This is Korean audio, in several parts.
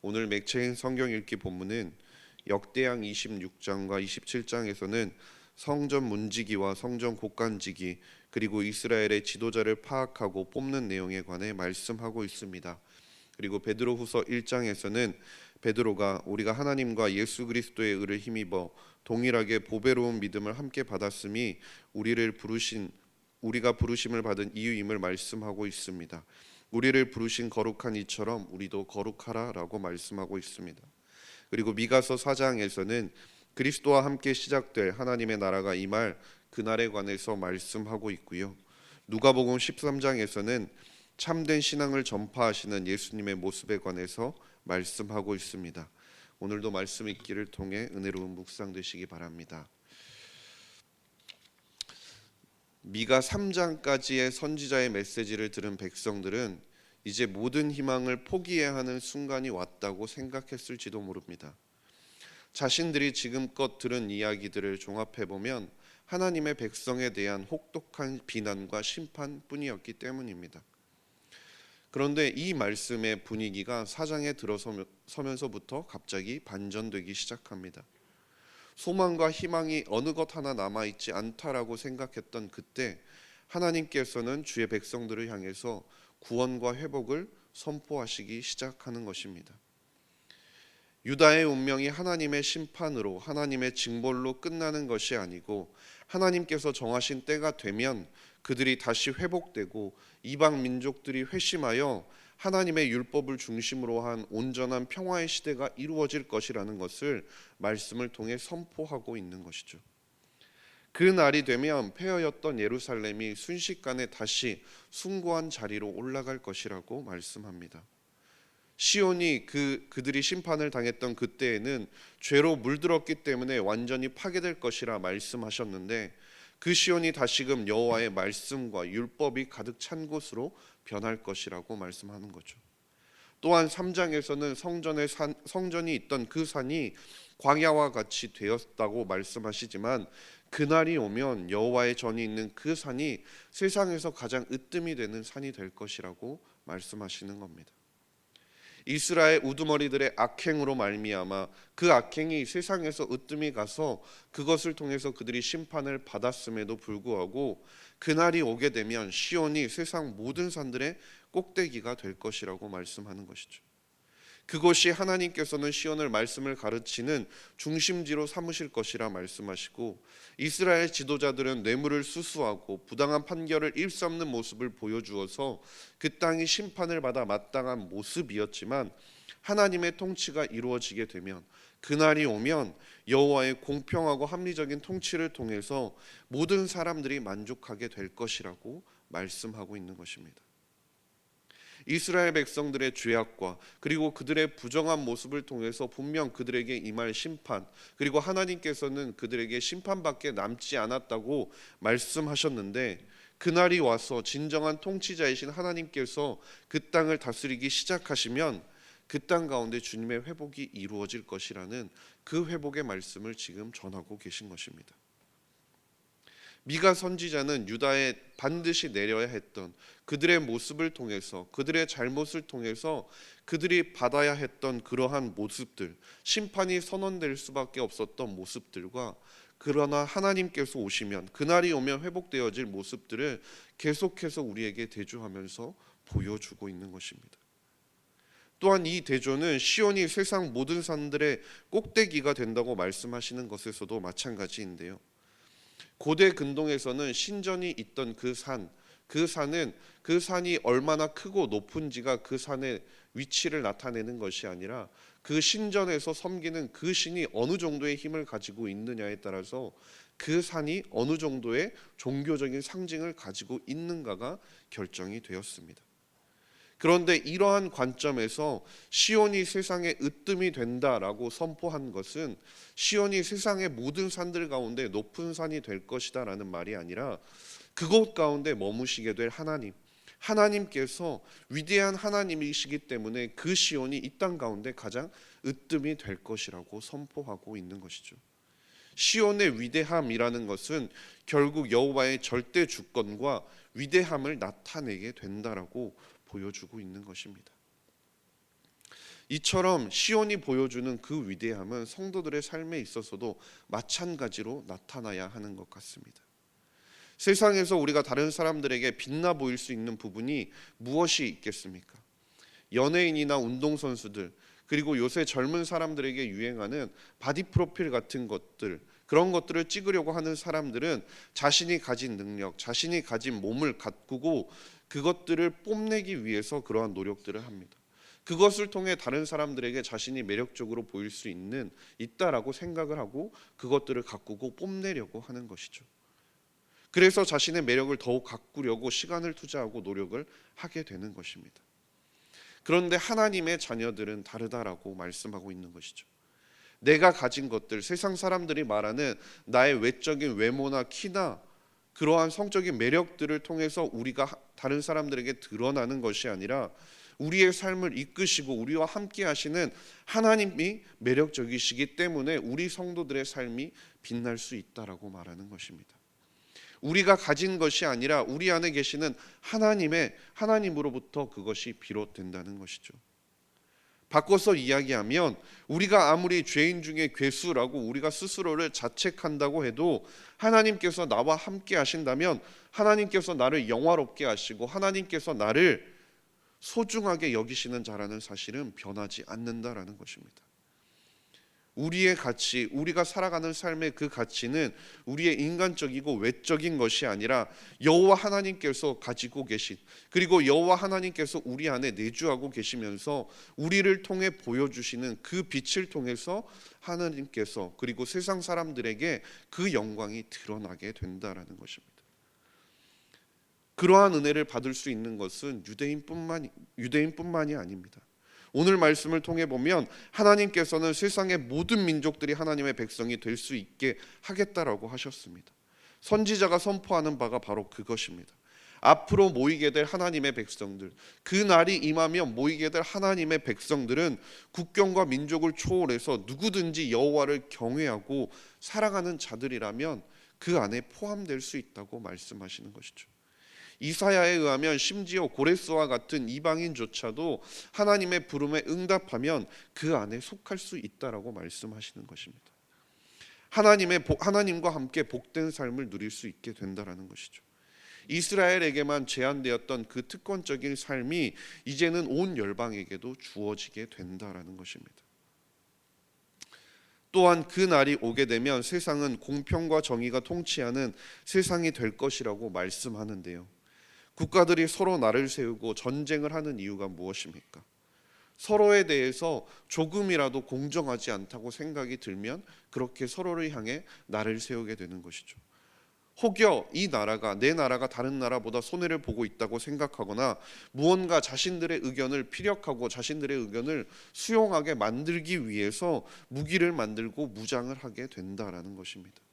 오늘 맥체인 성경 읽기 본문은 역대상 26장과 27장에서는 성전 문지기와 성전 곡간지기 그리고 이스라엘의 지도자를 파악하고 뽑는 내용에 관해 말씀하고 있습니다. 그리고 베드로후서 1장에서는 베드로가 우리가 하나님과 예수 그리스도의 의를 힘입어 동일하게 보배로운 믿음을 함께 받았음이 우리가 부르심을 받은 이유임을 말씀하고 있습니다. 우리를 부르신 거룩한 이처럼 우리도 거룩하라라고 말씀하고 있습니다. 그리고 미가서 4장에서는 그리스도와 함께 시작될 하나님의 나라가 임할 그날에 관해서 말씀하고 있고요. 누가복음 13장에서는 참된 신앙을 전파하시는 예수님의 모습에 관해서 말씀하고 있습니다. 오늘도 말씀 읽기를 통해 은혜로운 묵상 되시기 바랍니다. 미가 3장까지의 선지자의 메시지를 들은 백성들은 이제 모든 희망을 포기해야 하는 순간이 왔다고 생각했을지도 모릅니다. 자신들이 지금껏 들은 이야기들을 종합해보면 하나님의 백성에 대한 혹독한 비난과 심판뿐이었기 때문입니다. 그런데 이 말씀의 분위기가 4장에 들어서면서부터 갑자기 반전되기 시작합니다. 소망과 희망이 어느 것 하나 남아있지 않다라고 생각했던 그때 하나님께서는 주의 백성들을 향해서 구원과 회복을 선포하시기 시작하는 것입니다. 유다의 운명이 하나님의 심판으로 하나님의 징벌로 끝나는 것이 아니고 하나님께서 정하신 때가 되면 그들이 다시 회복되고 이방 민족들이 회심하여 하나님의 율법을 중심으로 한 온전한 평화의 시대가 이루어질 것이라는 것을 말씀을 통해 선포하고 있는 것이죠. 그 날이 되면 폐허였던 예루살렘이 순식간에 다시 숭고한 자리로 올라갈 것이라고 말씀합니다. 시온이 그들이 심판을 당했던 그때에는 죄로 물들었기 때문에 완전히 파괴될 것이라 말씀하셨는데 그 시온이 다시금 여호와의 말씀과 율법이 가득 찬 곳으로 변할 것이라고 말씀하는 거죠. 또한 3장에서는 성전이 있던 그 산이 광야와 같이 되었다고 말씀하시지만 그날이 오면 여호와의 전이 있는 그 산이 세상에서 가장 으뜸이 되는 산이 될 것이라고 말씀하시는 겁니다. 이스라엘 우두머리들의 악행으로 말미암아 그 악행이 세상에서 으뜸이 가서 그것을 통해서 그들이 심판을 받았음에도 불구하고 그날이 오게 되면 시온이 세상 모든 산들의 꼭대기가 될 것이라고 말씀하는 것이죠. 그것이 하나님께서는 시온을 말씀을 가르치는 중심지로 삼으실 것이라 말씀하시고 이스라엘 지도자들은 뇌물을 수수하고 부당한 판결을 일삼는 모습을 보여주어서 그 땅이 심판을 받아 마땅한 모습이었지만 하나님의 통치가 이루어지게 되면 그날이 오면 여호와의 공평하고 합리적인 통치를 통해서 모든 사람들이 만족하게 될 것이라고 말씀하고 있는 것입니다. 이스라엘 백성들의 죄악과 그리고 그들의 부정한 모습을 통해서 분명 그들에게 임할 심판, 그리고 하나님께서는 그들에게 심판밖에 남지 않았다고 말씀하셨는데 그날이 와서 진정한 통치자이신 하나님께서 그 땅을 다스리기 시작하시면 그 땅 가운데 주님의 회복이 이루어질 것이라는 그 회복의 말씀을 지금 전하고 계신 것입니다. 미가 선지자는 유다에 반드시 내려야 했던 그들의 모습을 통해서, 그들의 잘못을 통해서 그들이 받아야 했던 그러한 모습들, 심판이 선언될 수밖에 없었던 모습들과 그러나 하나님께서 오시면 그날이 오면 회복되어질 모습들을 계속해서 우리에게 대조하면서 보여주고 있는 것입니다. 또한 이 대조는 시온이 세상 모든 산들의 꼭대기가 된다고 말씀하시는 것에서도 마찬가지인데요. 고대 근동에서는 신전이 있던 그 산은 그 산이 얼마나 크고 높은지가 그 산의 위치를 나타내는 것이 아니라 그 신전에서 섬기는 그 신이 어느 정도의 힘을 가지고 있느냐에 따라서 그 산이 어느 정도의 종교적인 상징을 가지고 있는가가 결정이 되었습니다. 그런데 이러한 관점에서 시온이 세상의 으뜸이 된다라고 선포한 것은 시온이 세상의 모든 산들 가운데 높은 산이 될 것이다 라는 말이 아니라 그곳 가운데 머무시게 될 하나님께서 위대한 하나님이시기 때문에 그 시온이 이 땅 가운데 가장 으뜸이 될 것이라고 선포하고 있는 것이죠. 시온의 위대함이라는 것은 결국 여호와의 절대 주권과 위대함을 나타내게 된다라고 보여주고 있는 것입니다. 이처럼 시온이 보여주는 그 위대함은 성도들의 삶에 있어서도 마찬가지로 나타나야 하는 것 같습니다. 세상에서 우리가 다른 사람들에게 빛나 보일 수 있는 부분이 무엇이 있겠습니까? 연예인이나 운동선수들, 그리고 요새 젊은 사람들에게 유행하는 바디 프로필 같은 것들, 그런 것들을 찍으려고 하는 사람들은 자신이 가진 능력, 자신이 가진 몸을 가꾸고 그것들을 뽐내기 위해서 그러한 노력들을 합니다. 그것을 통해 다른 사람들에게 자신이 매력적으로 보일 수 있다라고 생각을 하고 그것들을 가꾸고 뽐내려고 하는 것이죠. 그래서 자신의 매력을 더욱 가꾸려고 시간을 투자하고 노력을 하게 되는 것입니다. 그런데 하나님의 자녀들은 다르다라고 말씀하고 있는 것이죠. 내가 가진 것들, 세상 사람들이 말하는 나의 외적인 외모나 키나 그러한 성적인 매력들을 통해서 우리가 다른 사람들에게 드러나는 것이 아니라 우리의 삶을 이끄시고 우리와 함께 하시는 하나님이 매력적이시기 때문에 우리 성도들의 삶이 빛날 수 있다라고 말하는 것입니다. 우리가 가진 것이 아니라 우리 안에 계시는 하나님으로부터 그것이 비롯된다는 것이죠. 바꿔서 이야기하면 우리가 아무리 죄인 중에 괴수라고 우리가 스스로를 자책한다고 해도 하나님께서 나와 함께 하신다면 하나님께서 나를 영화롭게 하시고 하나님께서 나를 소중하게 여기시는 자라는 사실은 변하지 않는다라는 것입니다. 우리의 가치, 우리가 살아가는 삶의 그 가치는 우리의 인간적이고 외적인 것이 아니라 여호와 하나님께서 가지고 계신, 그리고 여호와 하나님께서 우리 안에 내주하고 계시면서 우리를 통해 보여주시는 그 빛을 통해서 하나님께서 그리고 세상 사람들에게 그 영광이 드러나게 된다라는 것입니다. 그러한 은혜를 받을 수 있는 것은 유대인뿐만이 아닙니다. 오늘 말씀을 통해 보면 하나님께서는 세상의 모든 민족들이 하나님의 백성이 될 수 있게 하겠다라고 하셨습니다. 선지자가 선포하는 바가 바로 그것입니다. 앞으로 모이게 될 하나님의 백성들, 그 날이 임하면 모이게 될 하나님의 백성들은 국경과 민족을 초월해서 누구든지 여호와를 경외하고 사랑하는 자들이라면 그 안에 포함될 수 있다고 말씀하시는 것이죠. 이사야에 의하면 심지어 고레스와 같은 이방인조차도 하나님의 부름에 응답하면 그 안에 속할 수 있다라고 말씀하시는 것입니다. 하나님과 함께 복된 삶을 누릴 수 있게 된다라는 것이죠. 이스라엘에게만 제한되었던 그 특권적인 삶이 이제는 온 열방에게도 주어지게 된다라는 것입니다. 또한 그 날이 오게 되면 세상은 공평과 정의가 통치하는 세상이 될 것이라고 말씀하는데요. 국가들이 서로 나를 세우고 전쟁을 하는 이유가 무엇입니까? 서로에 대해서 조금이라도 공정하지 않다고 생각이 들면 그렇게 서로를 향해 나를 세우게 되는 것이죠. 혹여 이 나라가 내 나라가 다른 나라보다 손해를 보고 있다고 생각하거나 무언가 자신들의 의견을 피력하고 자신들의 의견을 수용하게 만들기 위해서 무기를 만들고 무장을 하게 된다라는 것입니다.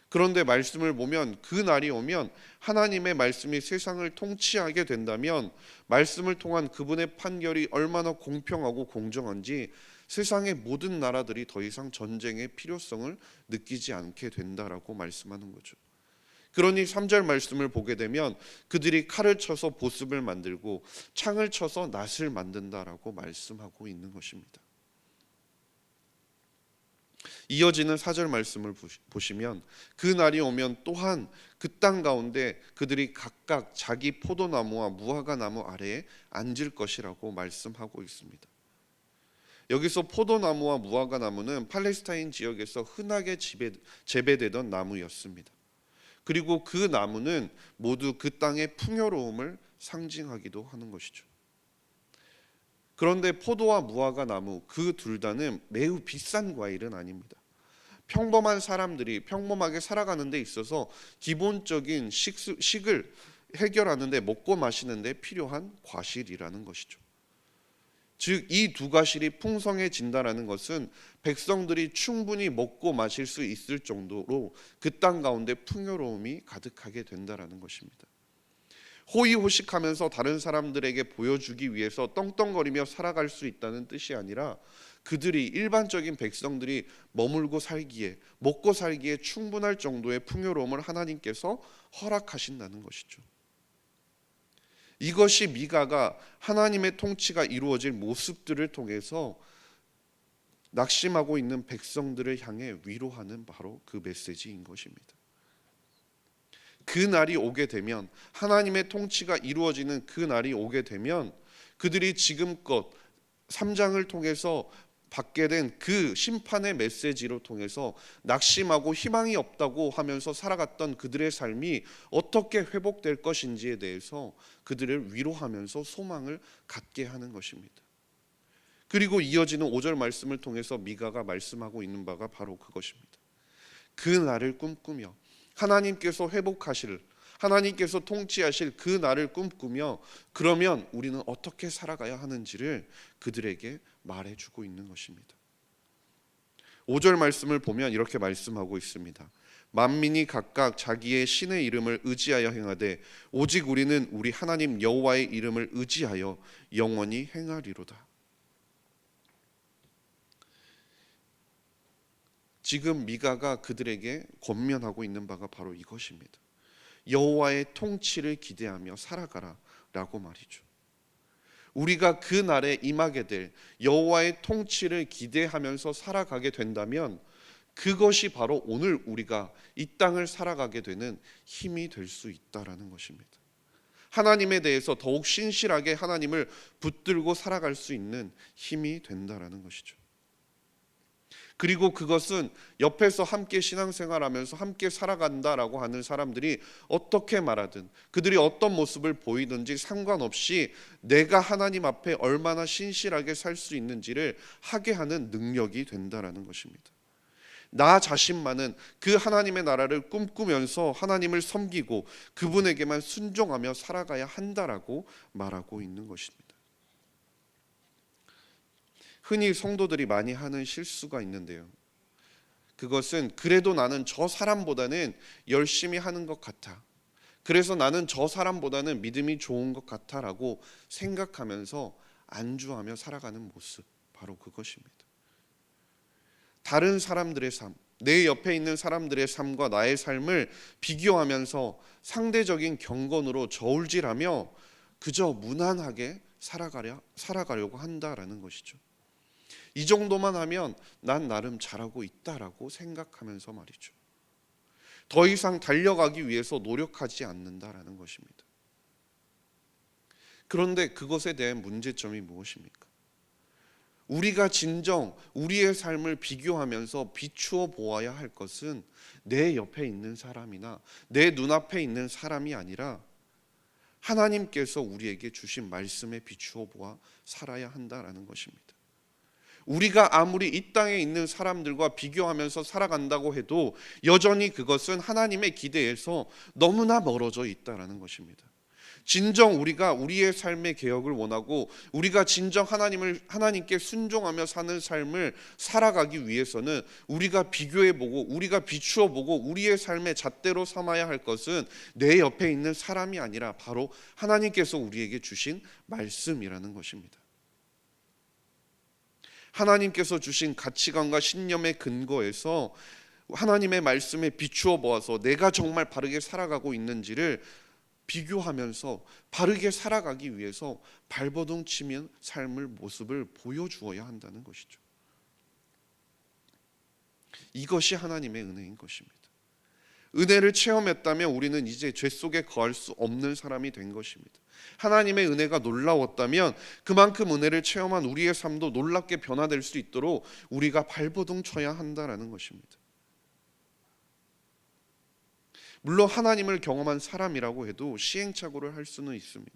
그런데 말씀을 보면 그 날이 오면 하나님의 말씀이 세상을 통치하게 된다면 말씀을 통한 그분의 판결이 얼마나 공평하고 공정한지 세상의 모든 나라들이 더 이상 전쟁의 필요성을 느끼지 않게 된다라고 말씀하는 거죠. 그러니 3절 말씀을 보게 되면 그들이 칼을 쳐서 보습을 만들고 창을 쳐서 낫을 만든다라고 말씀하고 있는 것입니다. 이어지는 4절 말씀을 보시면 그 날이 오면 또한 그 땅 가운데 그들이 각각 자기 포도나무와 무화과나무 아래에 앉을 것이라고 말씀하고 있습니다. 여기서 포도나무와 무화과나무는 팔레스타인 지역에서 흔하게 재배되던 나무였습니다. 그리고 그 나무는 모두 그 땅의 풍요로움을 상징하기도 하는 것이죠. 그런데 포도와 무화과나무 그 둘 다는 매우 비싼 과일은 아닙니다. 평범한 사람들이 평범하게 살아가는 데 있어서 기본적인 식을 해결하는 데 먹고 마시는 데 필요한 과실이라는 것이죠. 즉 이 두 과실이 풍성해진다라는 것은 백성들이 충분히 먹고 마실 수 있을 정도로 그 땅 가운데 풍요로움이 가득하게 된다라는 것입니다. 호의호식하면서 다른 사람들에게 보여주기 위해서 떵떵거리며 살아갈 수 있다는 뜻이 아니라 그들이 일반적인 백성들이 머물고 살기에 먹고 살기에 충분할 정도의 풍요로움을 하나님께서 허락하신다는 것이죠. 이것이 미가가 하나님의 통치가 이루어질 모습들을 통해서 낙심하고 있는 백성들을 향해 위로하는 바로 그 메시지인 것입니다. 그 날이 오게 되면, 하나님의 통치가 이루어지는 그 날이 오게 되면 그들이 지금껏 3장을 통해서 받게 된 그 심판의 메시지로 통해서 낙심하고 희망이 없다고 하면서 살아갔던 그들의 삶이 어떻게 회복될 것인지에 대해서 그들을 위로하면서 소망을 갖게 하는 것입니다. 그리고 이어지는 5절 말씀을 통해서 미가가 말씀하고 있는 바가 바로 그것입니다. 그 날을 꿈꾸며 하나님께서 회복하실, 하나님께서 통치하실 그 날을 꿈꾸며 그러면 우리는 어떻게 살아가야 하는지를 그들에게 말해주고 있는 것입니다. 5절 말씀을 보면 이렇게 말씀하고 있습니다. 만민이 각각 자기의 신의 이름을 의지하여 행하되 오직 우리는 우리 하나님 여호와의 이름을 의지하여 영원히 행하리로다. 지금 미가가 그들에게 권면하고 있는 바가 바로 이것입니다. 여호와의 통치를 기대하며 살아가라 라고 말이죠. 우리가 그 날에 임하게 될 여호와의 통치를 기대하면서 살아가게 된다면 그것이 바로 오늘 우리가 이 땅을 살아가게 되는 힘이 될 수 있다라는 것입니다. 하나님에 대해서 더욱 신실하게 하나님을 붙들고 살아갈 수 있는 힘이 된다라는 것이죠. 그리고 그것은 옆에서 함께 신앙생활하면서 함께 살아간다라고 하는 사람들이 어떻게 말하든, 그들이 어떤 모습을 보이든지 상관없이 내가 하나님 앞에 얼마나 신실하게 살 수 있는지를 하게 하는 능력이 된다라는 것입니다. 나 자신만은 그 하나님의 나라를 꿈꾸면서 하나님을 섬기고 그분에게만 순종하며 살아가야 한다라고 말하고 있는 것입니다. 흔히 성도들이 많이 하는 실수가 있는데요. 그것은 그래도 나는 저 사람보다는 열심히 하는 것 같아. 그래서 나는 저 사람보다는 믿음이 좋은 것 같아라고 생각하면서 안주하며 살아가는 모습, 바로 그것입니다. 다른 사람들의 삶, 내 옆에 있는 사람들의 삶과 나의 삶을 비교하면서 상대적인 경건으로 저울질하며 그저 무난하게 살아가려고 한다라는 것이죠. 이 정도만 하면 난 나름 잘하고 있다라고 생각하면서 말이죠. 더 이상 달려가기 위해서 노력하지 않는다라는 것입니다. 그런데 그것에 대한 문제점이 무엇입니까? 우리가 진정 우리의 삶을 비교하면서 비추어 보아야 할 것은 내 옆에 있는 사람이나 내 눈앞에 있는 사람이 아니라 하나님께서 우리에게 주신 말씀에 비추어 보아 살아야 한다라는 것입니다. 우리가 아무리 이 땅에 있는 사람들과 비교하면서 살아간다고 해도 여전히 그것은 하나님의 기대에서 너무나 멀어져 있다라는 것입니다. 진정 우리가 우리의 삶의 개혁을 원하고 우리가 진정 하나님께 순종하며 사는 삶을 살아가기 위해서는 우리가 비교해보고 우리가 비추어보고 우리의 삶의 잣대로 삼아야 할 것은 내 옆에 있는 사람이 아니라 바로 하나님께서 우리에게 주신 말씀이라는 것입니다. 하나님께서 주신 가치관과 신념의 근거에서 하나님의 말씀에 비추어 보아서 내가 정말 바르게 살아가고 있는지를 비교하면서 바르게 살아가기 위해서 발버둥 치면 삶의 모습을 보여주어야 한다는 것이죠. 이것이 하나님의 은혜인 것입니다. 은혜를 체험했다면 우리는 이제 죄 속에 거할 수 없는 사람이 된 것입니다. 하나님의 은혜가 놀라웠다면 그만큼 은혜를 체험한 우리의 삶도 놀랍게 변화될 수 있도록 우리가 발버둥 쳐야 한다라는 것입니다. 물론 하나님을 경험한 사람이라고 해도 시행착오를 할 수는 있습니다.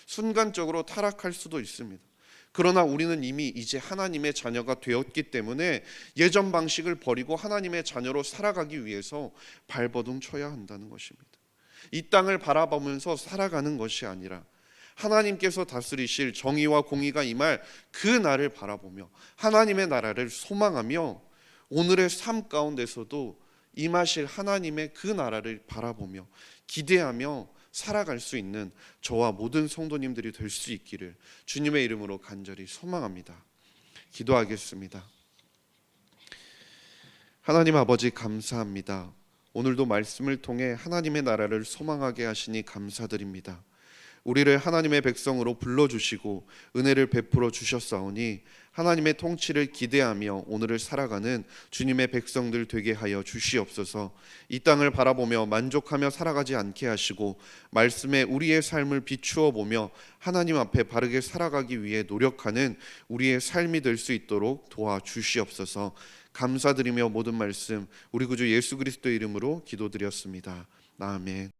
순간적으로 타락할 수도 있습니다. 그러나 우리는 이미 이제 하나님의 자녀가 되었기 때문에 예전 방식을 버리고 하나님의 자녀로 살아가기 위해서 발버둥 쳐야 한다는 것입니다. 이 땅을 바라보면서 살아가는 것이 아니라 하나님께서 다스리실 정의와 공의가 임할 그 날을 바라보며 하나님의 나라를 소망하며 오늘의 삶 가운데서도 임하실 하나님의 그 나라를 바라보며 기대하며 살아갈 수 있는 저와 모든 성도님들이 될 수 있기를 주님의 이름으로 간절히 소망합니다. 기도하겠습니다. 하나님 아버지 감사합니다. 오늘도 말씀을 통해 하나님의 나라를 소망하게 하시니 감사드립니다. 우리를 하나님의 백성으로 불러주시고 은혜를 베풀어 주셨사오니 하나님의 통치를 기대하며 오늘을 살아가는 주님의 백성들 되게 하여 주시옵소서. 이 땅을 바라보며 만족하며 살아가지 않게 하시고 말씀에 우리의 삶을 비추어 보며 하나님 앞에 바르게 살아가기 위해 노력하는 우리의 삶이 될 수 있도록 도와주시옵소서. 감사드리며 모든 말씀 우리 구주 예수 그리스도의 이름으로 기도드렸습니다. 아멘.